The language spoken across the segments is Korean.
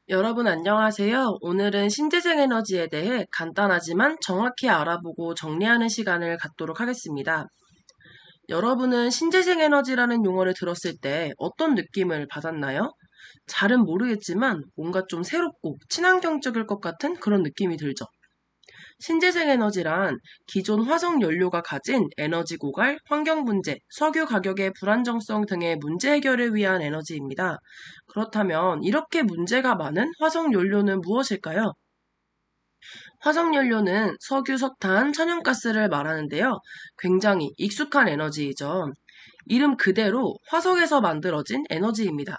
여러분 안녕하세요. 오늘은 신재생 에너지에 대해 간단하지만 정확히 알아보고 정리하는 시간을 갖도록 하겠습니다. 여러분은 신재생 에너지라는 용어를 들었을 때 어떤 느낌을 받았나요? 잘은 모르겠지만 뭔가 좀 새롭고 친환경적일 것 같은 그런 느낌이 들죠. 신재생 에너지란 기존 화석 연료가 가진 에너지 고갈, 환경 문제, 석유 가격의 불안정성 등의 문제 해결을 위한 에너지입니다. 그렇다면 이렇게 문제가 많은 화석 연료는 무엇일까요? 화석 연료는 석유, 석탄, 천연가스를 말하는데요. 굉장히 익숙한 에너지이죠. 이름 그대로 화석에서 만들어진 에너지입니다.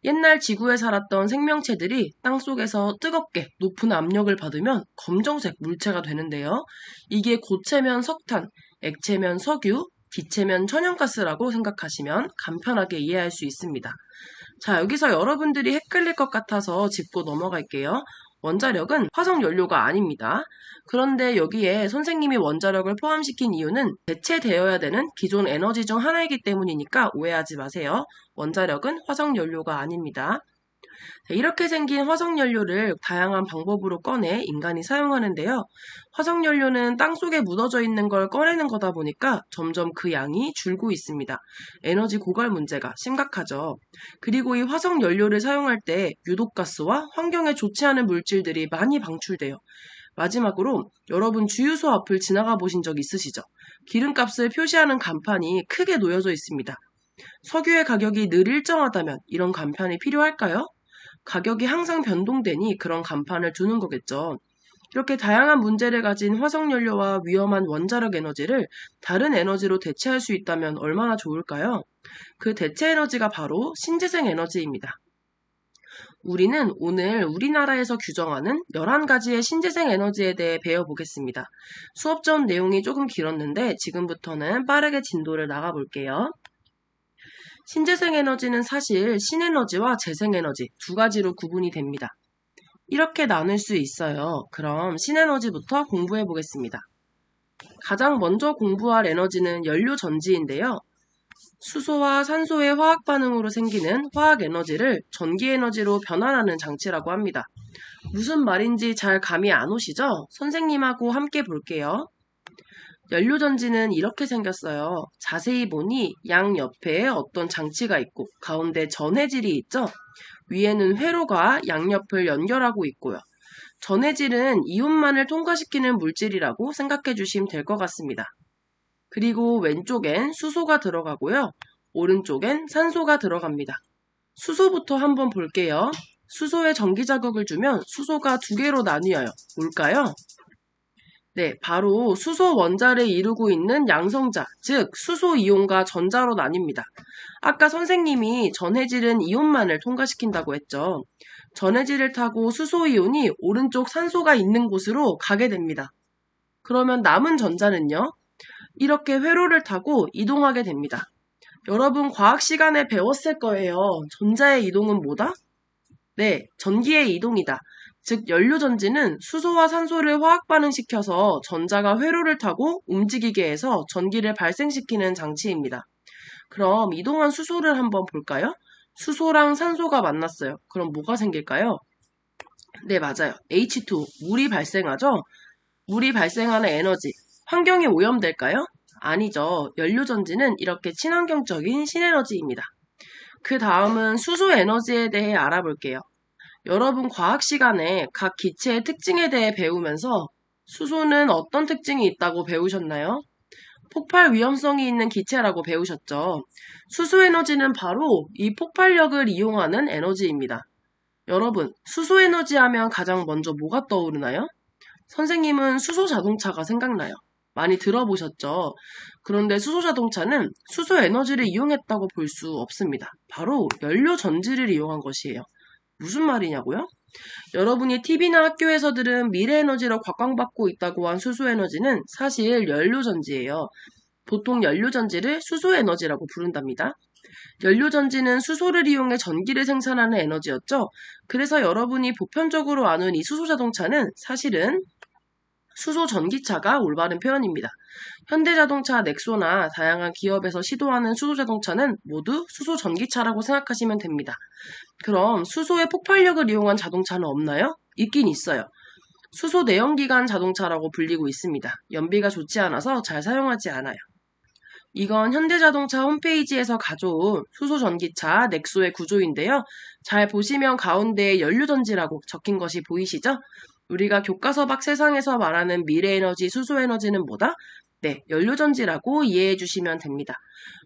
옛날 지구에 살았던 생명체들이 땅속에서 뜨겁게 높은 압력을 받으면 검정색 물체가 되는데요. 이게 고체면 석탄, 액체면 석유, 기체면 천연가스라고 생각하시면 간편하게 이해할 수 있습니다. 자, 여기서 여러분들이 헷갈릴 것 같아서 짚고 넘어갈게요. 원자력은 화석 연료가 아닙니다. 그런데 여기에 선생님이 원자력을 포함시킨 이유는 대체되어야 되는 기존 에너지 중 하나이기 때문이니까 오해하지 마세요. 원자력은 화석 연료가 아닙니다. 이렇게 생긴 화석연료를 다양한 방법으로 꺼내 인간이 사용하는데요. 화석연료는 땅속에 묻어져 있는 걸 꺼내는 거다 보니까 점점 그 양이 줄고 있습니다. 에너지 고갈 문제가 심각하죠. 그리고 이 화석연료를 사용할 때 유독가스와 환경에 좋지 않은 물질들이 많이 방출돼요. 마지막으로 여러분 주유소 앞을 지나가 보신 적 있으시죠? 기름값을 표시하는 간판이 크게 놓여져 있습니다. 석유의 가격이 늘 일정하다면 이런 간판이 필요할까요? 가격이 항상 변동되니 그런 간판을 두는 거겠죠. 이렇게 다양한 문제를 가진 화석연료와 위험한 원자력 에너지를 다른 에너지로 대체할 수 있다면 얼마나 좋을까요? 그 대체 에너지가 바로 신재생 에너지입니다. 우리는 오늘 우리나라에서 규정하는 11가지의 신재생 에너지에 대해 배워보겠습니다. 수업 전 내용이 조금 길었는데 지금부터는 빠르게 진도를 나가볼게요. 신재생 에너지는 사실 신에너지와 재생에너지 두 가지로 구분이 됩니다. 이렇게 나눌 수 있어요. 그럼 신에너지부터 공부해 보겠습니다. 가장 먼저 공부할 에너지는 연료 전지인데요. 수소와 산소의 화학 반응으로 생기는 화학 에너지를 전기 에너지로 변환하는 장치라고 합니다. 무슨 말인지 잘 감이 안 오시죠? 선생님하고 함께 볼게요. 연료전지는 이렇게 생겼어요. 자세히 보니 양 옆에 어떤 장치가 있고 가운데 전해질이 있죠? 위에는 회로가 양옆을 연결하고 있고요. 전해질은 이온만을 통과시키는 물질이라고 생각해 주시면 될 것 같습니다. 그리고 왼쪽엔 수소가 들어가고요. 오른쪽엔 산소가 들어갑니다. 수소부터 한번 볼게요. 수소에 전기 자극을 주면 수소가 두 개로 나뉘어요. 뭘까요? 네, 바로 수소 원자를 이루고 있는 양성자, 즉 수소 이온과 전자로 나뉩니다. 아까 선생님이 전해질은 이온만을 통과시킨다고 했죠. 전해질을 타고 수소 이온이 오른쪽 산소가 있는 곳으로 가게 됩니다. 그러면 남은 전자는요? 이렇게 회로를 타고 이동하게 됩니다. 여러분 과학 시간에 배웠을 거예요. 전자의 이동은 뭐다? 네, 전기의 이동이다. 즉 연료전지는 수소와 산소를 화학 반응시켜서 전자가 회로를 타고 움직이게 해서 전기를 발생시키는 장치입니다. 그럼 이동한 수소를 한번 볼까요? 수소랑 산소가 만났어요. 그럼 뭐가 생길까요? 네, 맞아요. H2O, 물이 발생하죠? 물이 발생하는 에너지, 환경이 오염될까요? 아니죠. 연료전지는 이렇게 친환경적인 신에너지입니다. 그 다음은 수소 에너지에 대해 알아볼게요. 여러분 과학 시간에 각 기체의 특징에 대해 배우면서 수소는 어떤 특징이 있다고 배우셨나요? 폭발 위험성이 있는 기체라고 배우셨죠. 수소 에너지는 바로 이 폭발력을 이용하는 에너지입니다. 여러분, 수소 에너지 하면 가장 먼저 뭐가 떠오르나요? 선생님은 수소 자동차가 생각나요. 많이 들어보셨죠? 그런데 수소 자동차는 수소 에너지를 이용했다고 볼 수 없습니다. 바로 연료 전지를 이용한 것이에요. 무슨 말이냐고요? 여러분이 TV나 학교에서 들은 미래에너지로 곽광받고 있다고 한 수소에너지는 사실 연료전지예요. 보통 연료전지를 수소에너지라고 부른답니다. 연료전지는 수소를 이용해 전기를 생산하는 에너지였죠. 그래서 여러분이 보편적으로 아는 이 수소자동차는 사실은 수소 전기차가 올바른 표현입니다. 현대자동차, 넥소나 다양한 기업에서 시도하는 수소자동차는 모두 수소 전기차라고 생각하시면 됩니다. 그럼 수소의 폭발력을 이용한 자동차는 없나요? 있긴 있어요. 수소 내연기관 자동차라고 불리고 있습니다. 연비가 좋지 않아서 잘 사용하지 않아요. 이건 현대자동차 홈페이지에서 가져온 수소전기차 넥소의 구조인데요. 잘 보시면 가운데에 연료전지라고 적힌 것이 보이시죠? 우리가 교과서 밖 세상에서 말하는 미래에너지, 수소에너지는 뭐다? 네, 연료전지라고 이해해 주시면 됩니다.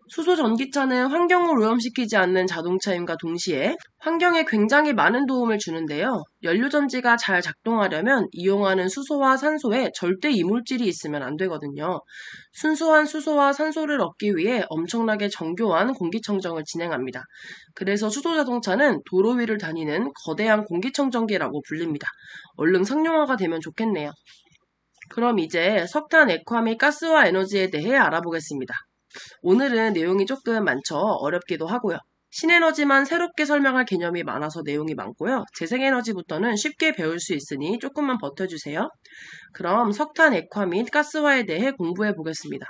수소전기차는 환경을 오염시키지 않는 자동차임과 동시에 환경에 굉장히 많은 도움을 주는데요. 연료전지가 잘 작동하려면 이용하는 수소와 산소에 절대 이물질이 있으면 안 되거든요. 순수한 수소와 산소를 얻기 위해 엄청나게 정교한 공기청정을 진행합니다. 그래서 수소자동차는 도로 위를 다니는 거대한 공기청정기라고 불립니다. 얼른 상용화가 되면 좋겠네요. 그럼 이제 석탄, 액화 및 가스화 에너지에 대해 알아보겠습니다. 오늘은 내용이 조금 많죠. 어렵기도 하고요. 신에너지만 새롭게 설명할 개념이 많아서 내용이 많고요. 재생에너지부터는 쉽게 배울 수 있으니 조금만 버텨주세요. 그럼 석탄, 액화 및 가스화에 대해 공부해 보겠습니다.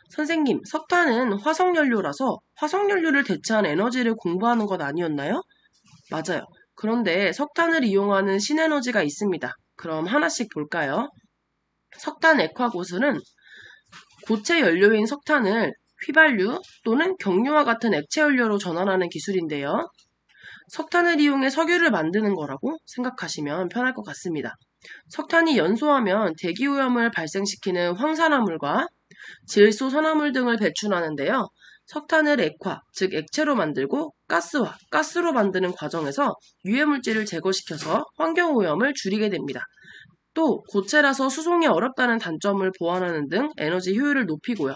선생님, 석탄은 화석연료라서 화석연료를 대체한 에너지를 공부하는 것 아니었나요? 맞아요. 그런데 석탄을 이용하는 신에너지가 있습니다. 그럼 하나씩 볼까요? 석탄 액화고스는 고체 연료인 석탄을 휘발유 또는 경유와 같은 액체 연료로 전환하는 기술인데요. 석탄을 이용해 석유를 만드는 거라고 생각하시면 편할 것 같습니다. 석탄이 연소하면 대기오염을 발생시키는 황산화물과 질소, 산화물 등을 배출하는데요. 석탄을 액화, 즉 액체로 만들고 가스화, 가스로 만드는 과정에서 유해물질을 제거시켜서 환경오염을 줄이게 됩니다. 또 고체라서 수송이 어렵다는 단점을 보완하는 등 에너지 효율을 높이고요.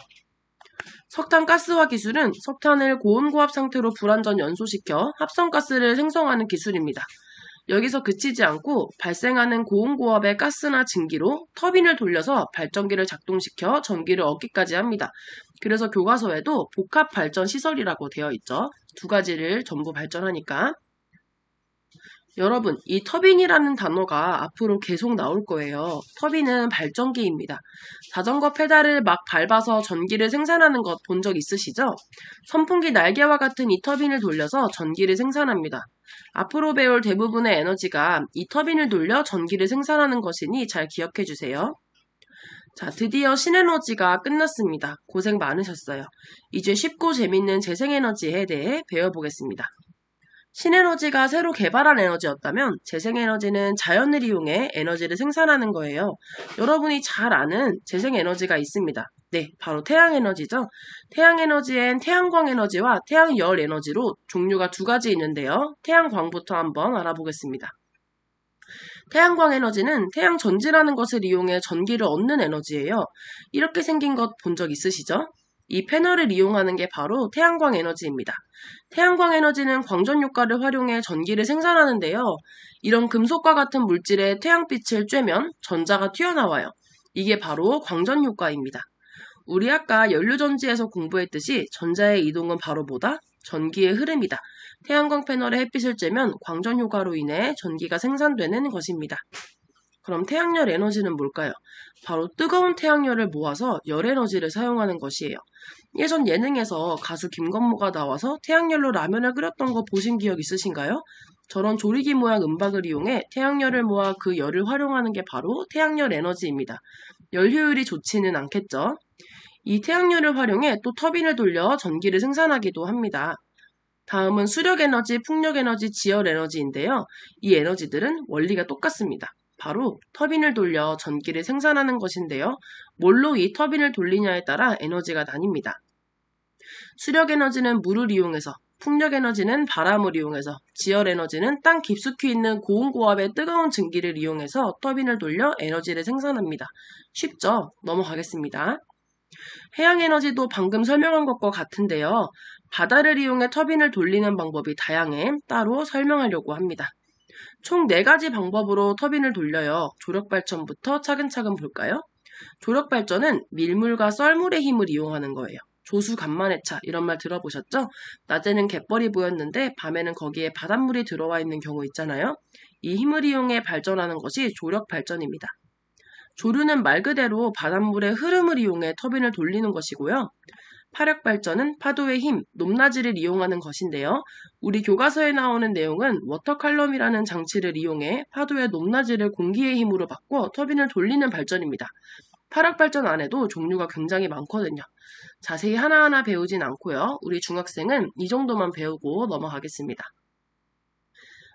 석탄 가스화 기술은 석탄을 고온고압 상태로 불완전 연소시켜 합성가스를 생성하는 기술입니다. 여기서 그치지 않고 발생하는 고온고압의 가스나 증기로 터빈을 돌려서 발전기를 작동시켜 전기를 얻기까지 합니다. 그래서 교과서에도 복합발전시설이라고 되어 있죠. 두 가지를 전부 발전하니까. 여러분, 이 터빈이라는 단어가 앞으로 계속 나올 거예요. 터빈은 발전기입니다. 자전거 페달을 막 밟아서 전기를 생산하는 것 본 적 있으시죠? 선풍기 날개와 같은 이 터빈을 돌려서 전기를 생산합니다. 앞으로 배울 대부분의 에너지가 이 터빈을 돌려 전기를 생산하는 것이니 잘 기억해 주세요. 자, 드디어 신에너지가 끝났습니다. 고생 많으셨어요. 이제 쉽고 재밌는 재생에너지에 대해 배워보겠습니다. 신에너지가 새로 개발한 에너지였다면 재생에너지는 자연을 이용해 에너지를 생산하는 거예요. 여러분이 잘 아는 재생에너지가 있습니다. 네, 바로 태양에너지죠. 태양에너지엔 태양광에너지와 태양열에너지로 종류가 두 가지 있는데요. 태양광부터 한번 알아보겠습니다. 태양광에너지는 태양전지라는 것을 이용해 전기를 얻는 에너지예요. 이렇게 생긴 것 본 적 있으시죠? 이 패널을 이용하는 게 바로 태양광 에너지입니다. 태양광 에너지는 광전 효과를 활용해 전기를 생산하는데요. 이런 금속과 같은 물질에 태양빛을 쬐면 전자가 튀어나와요. 이게 바로 광전 효과입니다. 우리 아까 연료전지에서 공부했듯이 전자의 이동은 바로 뭐다? 전기의 흐름이다. 태양광 패널에 햇빛을 쬐면 광전 효과로 인해 전기가 생산되는 것입니다. 그럼 태양열 에너지는 뭘까요? 바로 뜨거운 태양열을 모아서 열에너지를 사용하는 것이에요. 예전 예능에서 가수 김건모가 나와서 태양열로 라면을 끓였던 거 보신 기억 있으신가요? 저런 조리기 모양 은박을 이용해 태양열을 모아 그 열을 활용하는 게 바로 태양열 에너지입니다. 열 효율이 좋지는 않겠죠? 이 태양열을 활용해 또 터빈을 돌려 전기를 생산하기도 합니다. 다음은 수력에너지, 풍력에너지, 지열에너지인데요. 이 에너지들은 원리가 똑같습니다. 바로 터빈을 돌려 전기를 생산하는 것인데요. 뭘로 이 터빈을 돌리냐에 따라 에너지가 나뉩니다. 수력에너지는 물을 이용해서, 풍력에너지는 바람을 이용해서, 지열에너지는 땅 깊숙이 있는 고온고압의 뜨거운 증기를 이용해서 터빈을 돌려 에너지를 생산합니다. 쉽죠? 넘어가겠습니다. 해양에너지도 방금 설명한 것과 같은데요. 바다를 이용해 터빈을 돌리는 방법이 다양해 따로 설명하려고 합니다. 총 4가지 방법으로 터빈을 돌려요. 조력발전부터 차근차근 볼까요? 조력발전은 밀물과 썰물의 힘을 이용하는 거예요. 조수간만회차 이런 말 들어보셨죠? 낮에는 갯벌이 보였는데 밤에는 거기에 바닷물이 들어와 있는 경우 있잖아요. 이 힘을 이용해 발전하는 것이 조력발전입니다. 조류는 말 그대로 바닷물의 흐름을 이용해 터빈을 돌리는 것이고요. 파력 발전은 파도의 힘, 높낮이를 이용하는 것인데요. 우리 교과서에 나오는 내용은 워터칼럼이라는 장치를 이용해 파도의 높낮이를 공기의 힘으로 바꿔 터빈을 돌리는 발전입니다. 파력 발전 안에도 종류가 굉장히 많거든요. 자세히 하나하나 배우진 않고요. 우리 중학생은 이 정도만 배우고 넘어가겠습니다.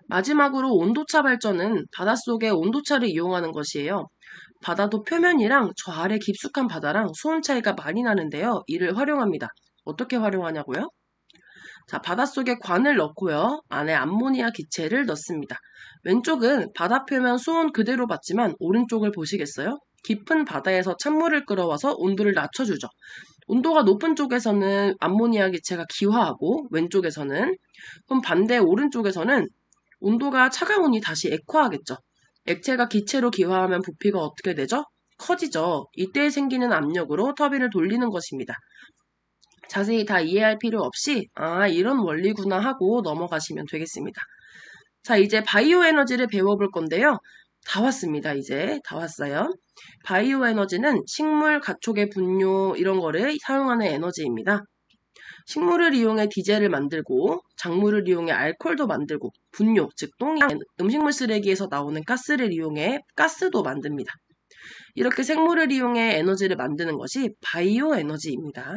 마지막으로 온도차 발전은 바닷속의 온도차를 이용하는 것이에요. 바다도 표면이랑 저 아래 깊숙한 바다랑 수온 차이가 많이 나는데요. 이를 활용합니다. 어떻게 활용하냐고요? 자, 바닷속에 관을 넣고요. 안에 암모니아 기체를 넣습니다. 왼쪽은 바다 표면 수온 그대로 받지만 오른쪽을 보시겠어요? 깊은 바다에서 찬물을 끌어와서 온도를 낮춰주죠. 온도가 높은 쪽에서는 암모니아 기체가 기화하고 왼쪽에서는 그럼 반대 오른쪽에서는 온도가 차가우니 다시 액화하겠죠. 액체가 기체로 기화하면 부피가 어떻게 되죠? 커지죠. 이때 생기는 압력으로 터빈을 돌리는 것입니다. 자세히 다 이해할 필요 없이 이런 원리구나 하고 넘어가시면 되겠습니다. 자, 이제 바이오 에너지를 배워볼 건데요. 다 왔습니다. 이제 다 왔어요. 바이오 에너지는 식물, 가축의 분뇨 이런 거를 사용하는 에너지입니다. 식물을 이용해 디젤을 만들고 작물을 이용해 알코올도 만들고 분뇨, 즉 똥이 음식물 쓰레기에서 나오는 가스를 이용해 가스도 만듭니다. 이렇게 생물을 이용해 에너지를 만드는 것이 바이오 에너지입니다.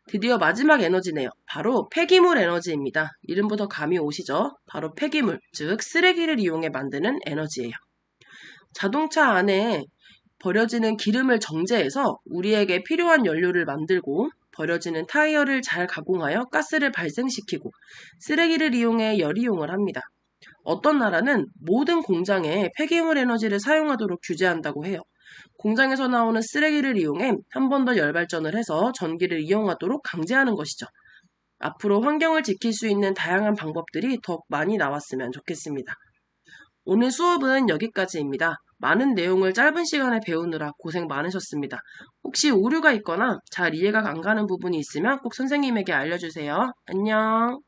드디어 마지막 에너지네요. 바로 폐기물 에너지입니다. 이름부터 감이 오시죠? 바로 폐기물, 즉 쓰레기를 이용해 만드는 에너지예요. 자동차 안에 버려지는 기름을 정제해서 우리에게 필요한 연료를 만들고 버려지는 타이어를 잘 가공하여 가스를 발생시키고 쓰레기를 이용해 열이용을 합니다. 어떤 나라는 모든 공장에 폐기물 에너지를 사용하도록 규제한다고 해요. 공장에서 나오는 쓰레기를 이용해 한 번 더 열발전을 해서 전기를 이용하도록 강제하는 것이죠. 앞으로 환경을 지킬 수 있는 다양한 방법들이 더 많이 나왔으면 좋겠습니다. 오늘 수업은 여기까지입니다. 많은 내용을 짧은 시간에 배우느라 고생 많으셨습니다. 혹시 오류가 있거나 잘 이해가 안 가는 부분이 있으면 꼭 선생님에게 알려주세요. 안녕.